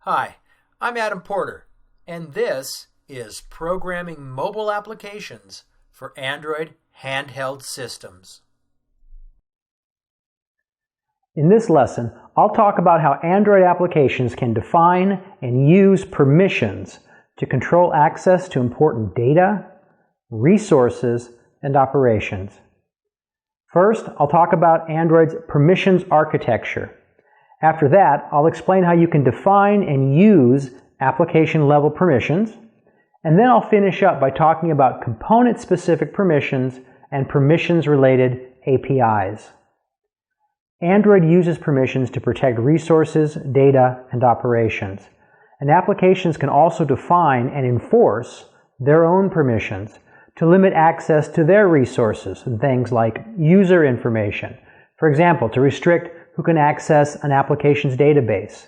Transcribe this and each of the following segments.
Hi, I'm Adam Porter, and this is Programming Mobile Applications for Android Handheld Systems. In this lesson, I'll talk about how Android applications can define and use permissions to control access to important data, resources, and operations. First, I'll talk about Android's permissions architecture. After that, I'll explain how you can define and use application-level permissions, and then I'll finish up by talking about component-specific permissions and permissions-related APIs. Android uses permissions to protect resources, data, and operations. And applications can also define and enforce their own permissions to limit access to their resources and things like user information. For example, to restrict who can access an application's database.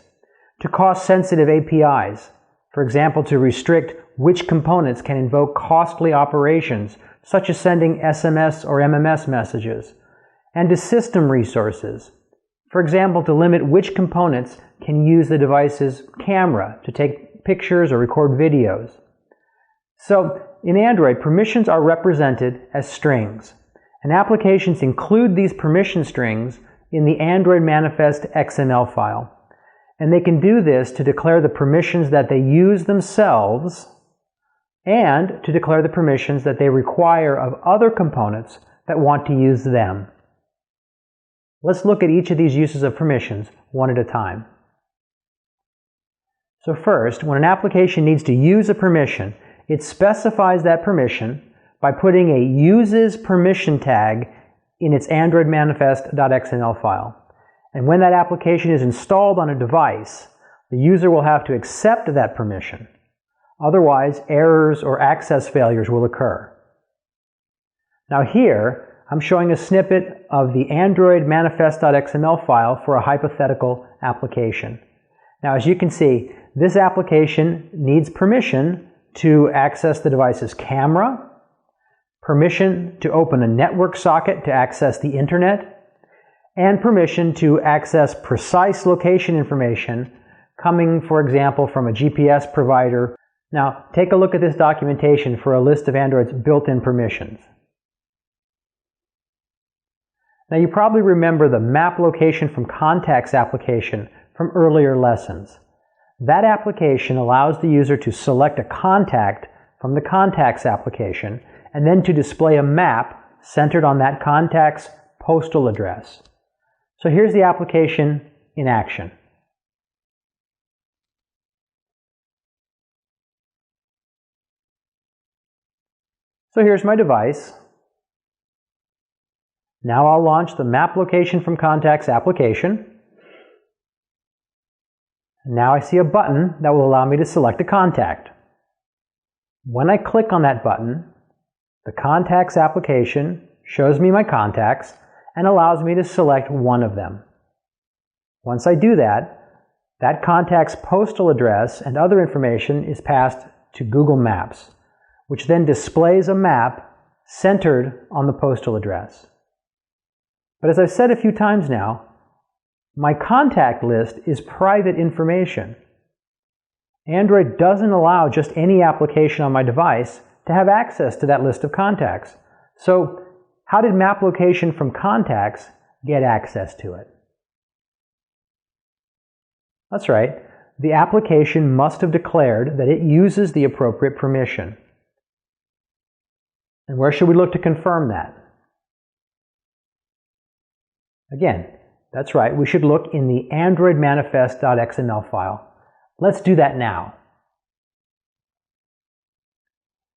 To cost-sensitive APIs. For example, to restrict which components can invoke costly operations, such as sending SMS or MMS messages. And to system resources. For example, to limit which components can use the device's camera to take pictures or record videos. So, in Android, permissions are represented as strings, and applications include these permission strings in the Android manifest XML file. And they can do this to declare the permissions that they use themselves and to declare the permissions that they require of other components that want to use them. Let's look at each of these uses of permissions one at a time. So first, when an application needs to use a permission, it specifies that permission by putting a uses permission tag in its Android manifest.xml file. And when that application is installed on a device, the user will have to accept that permission. Otherwise, errors or access failures will occur. Now here, I'm showing a snippet of the Android manifest.xml file for a hypothetical application. Now as you can see, this application needs permission to access the device's camera, permission to open a network socket to access the internet, and permission to access precise location information coming, for example, from a GPS provider. Now, take a look at this documentation for a list of Android's built-in permissions. Now, you probably remember the Map Location from Contacts application from earlier lessons. That application allows the user to select a contact from the Contacts application and then to display a map centered on that contact's postal address. So here's the application in action. So here's my device. Now I'll launch the Map Location from Contacts application. Now I see a button that will allow me to select a contact. When I click on that button, the Contacts application shows me my contacts and allows me to select one of them. Once I do that, that contact's postal address and other information is passed to Google Maps, which then displays a map centered on the postal address. But as I've said a few times now, my contact list is private information. Android doesn't allow just any application on my device to have access to that list of contacts. So how did Map Location from Contacts get access to it? That's right, the application must have declared that it uses the appropriate permission. And where should we look to confirm that? Again, that's right, we should look in the Android manifest.xml file. Let's do that now.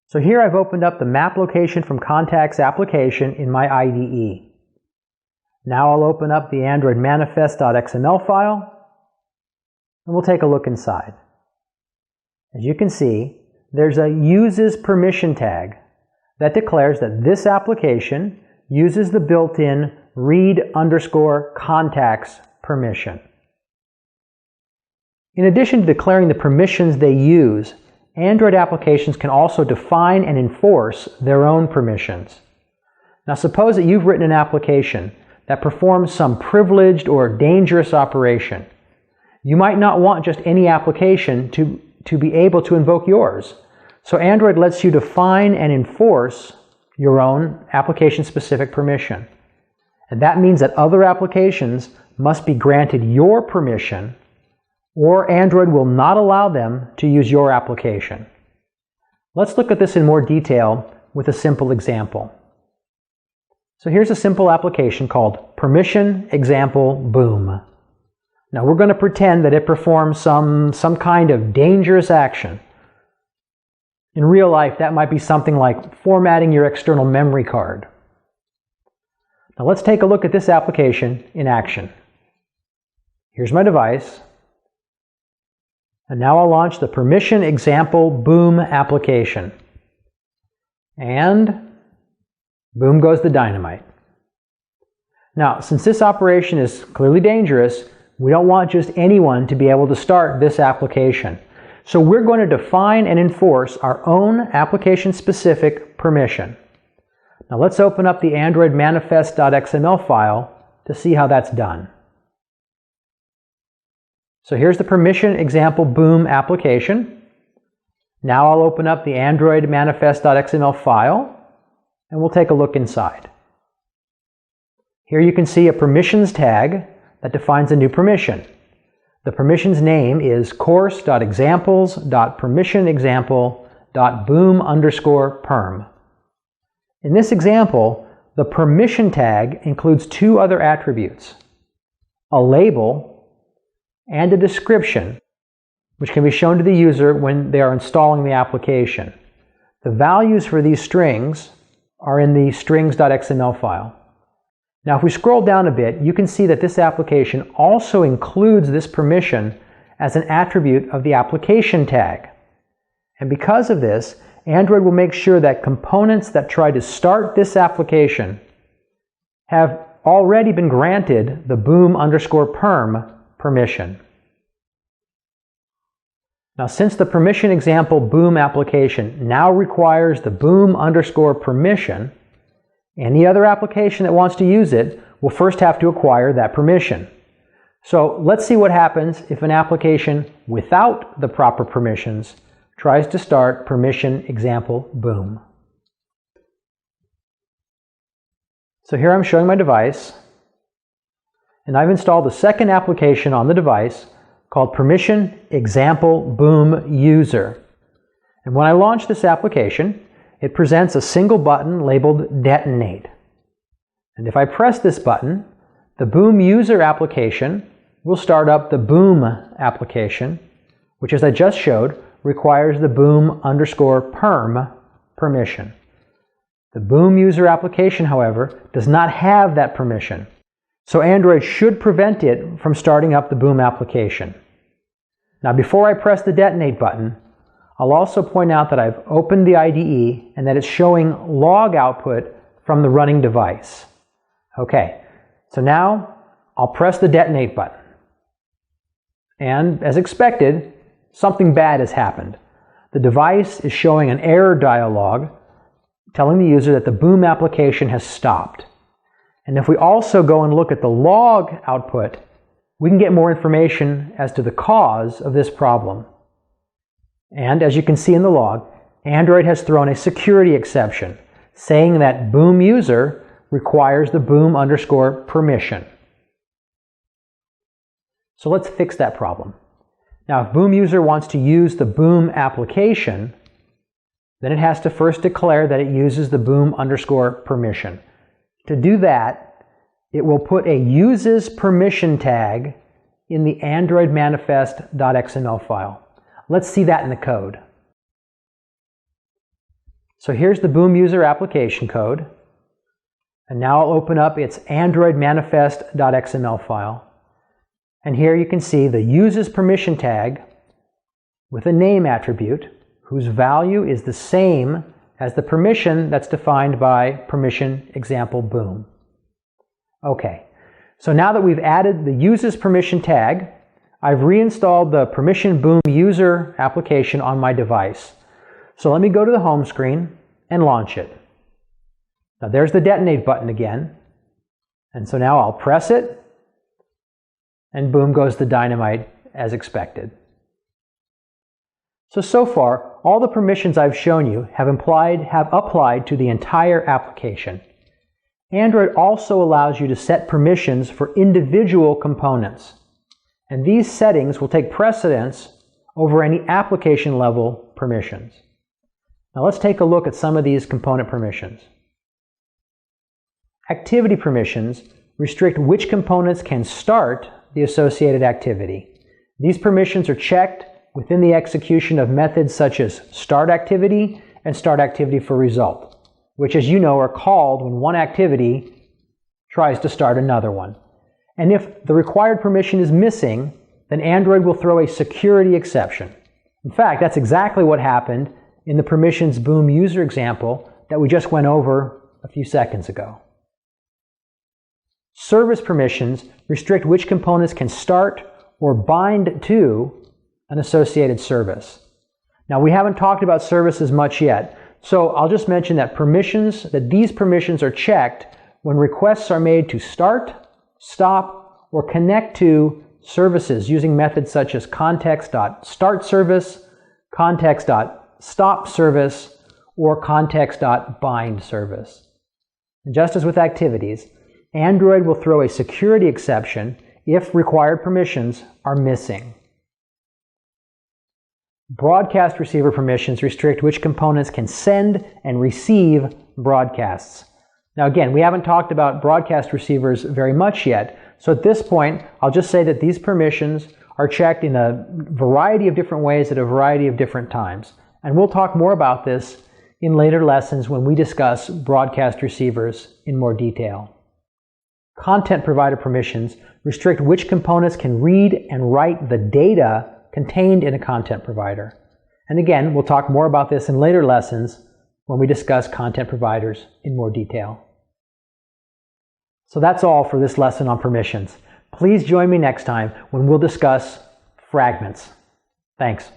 So here I've opened up the Map Location from Contacts application in my IDE. Now I'll open up the Android manifest.xml file, and we'll take a look inside. As you can see, there's a uses permission tag that declares that this application uses the built-in read_contacts permission. In addition to declaring the permissions they use, Android applications can also define and enforce their own permissions. Now suppose that you've written an application that performs some privileged or dangerous operation. You might not want just any application to be able to invoke yours. So Android lets you define and enforce your own application-specific permission. And that means that other applications must be granted your permission, or Android will not allow them to use your application. Let's look at this in more detail with a simple example. So here's a simple application called Permission Example Boom. Now we're going to pretend that it performs some kind of dangerous action. In real life, that might be something like formatting your external memory card. Now let's take a look at this application in action. Here's my device. And now I'll launch the Permission Example Boom application. And boom goes the dynamite. Now, since this operation is clearly dangerous, we don't want just anyone to be able to start this application. So we're going to define and enforce our own application-specific permission. Now let's open up the Android manifest.xml file to see how that's done. So here's the Permission Example Boom application. Now I'll open up the Android manifest.xml file and we'll take a look inside. Here you can see a permissions tag that defines a new permission. The permission's name is course.examples.permissionexample.boom_perm. In this example, the permission tag includes two other attributes, a label and a description, which can be shown to the user when they are installing the application. The values for these strings are in the strings.xml file. Now if we scroll down a bit, you can see that this application also includes this permission as an attribute of the application tag. And because of this, Android will make sure that components that try to start this application have already been granted the boom_perm permission. Now since the Permission Example Boom application now requires the boom_permission, any other application that wants to use it will first have to acquire that permission. So let's see what happens if an application without the proper permissions tries to start Permission Example Boom. So here I'm showing my device, and I've installed a second application on the device called Permission Example Boom User. And when I launch this application, it presents a single button labeled Detonate. And if I press this button, the Boom User application will start up the Boom application, which, as I just showed, requires the boom_perm permission. The Boom User application, however, does not have that permission. So Android should prevent it from starting up the Boom application. Now before I press the Detonate button, I'll also point out that I've opened the IDE and that it's showing log output from the running device. Okay, so now I'll press the Detonate button. And as expected, something bad has happened. The device is showing an error dialog telling the user that the Boom application has stopped. And if we also go and look at the log output, we can get more information as to the cause of this problem. And as you can see in the log, Android has thrown a security exception saying that Boom User requires the boom_permission. So let's fix that problem. Now if Boom User wants to use the Boom application, then it has to first declare that it uses the boom_permission. To do that, it will put a uses permission tag in the Android manifest.xml file. Let's see that in the code. So here's the Boom User application code. And now I'll open up its Android manifest.xml file. And here you can see the uses permission tag with a name attribute whose value is the same as the permission that's defined by Permission Example Boom. Okay, so now that we've added the uses permission tag, I've reinstalled the Permission Boom User application on my device. So let me go to the home screen and launch it. Now there's the Detonate button again. And so now I'll press it, and boom goes the dynamite as expected. So far, all the permissions I've shown you have applied to the entire application. Android also allows you to set permissions for individual components, and these settings will take precedence over any application-level permissions. Now let's take a look at some of these component permissions. Activity permissions restrict which components can start the associated activity. These permissions are checked within the execution of methods such as start activity and start activity for result, which, as you know, are called when one activity tries to start another one. And if the required permission is missing, then Android will throw a security exception. In fact, that's exactly what happened in the permissions boom user example that we just went over a few seconds ago. Service permissions restrict which components can start or bind to an associated service. Now, we haven't talked about services much yet, so I'll just mention that these permissions are checked when requests are made to start, stop, or connect to services using methods such as context.startService, context.stopService, or context.bindService. And just as with activities, Android will throw a security exception if required permissions are missing. Broadcast receiver permissions restrict which components can send and receive broadcasts. Now again, we haven't talked about broadcast receivers very much yet, so at this point, I'll just say that these permissions are checked in a variety of different ways at a variety of different times. And we'll talk more about this in later lessons when we discuss broadcast receivers in more detail. Content provider permissions restrict which components can read and write the data contained in a content provider. And again, we'll talk more about this in later lessons when we discuss content providers in more detail. So that's all for this lesson on permissions. Please join me next time when we'll discuss fragments. Thanks.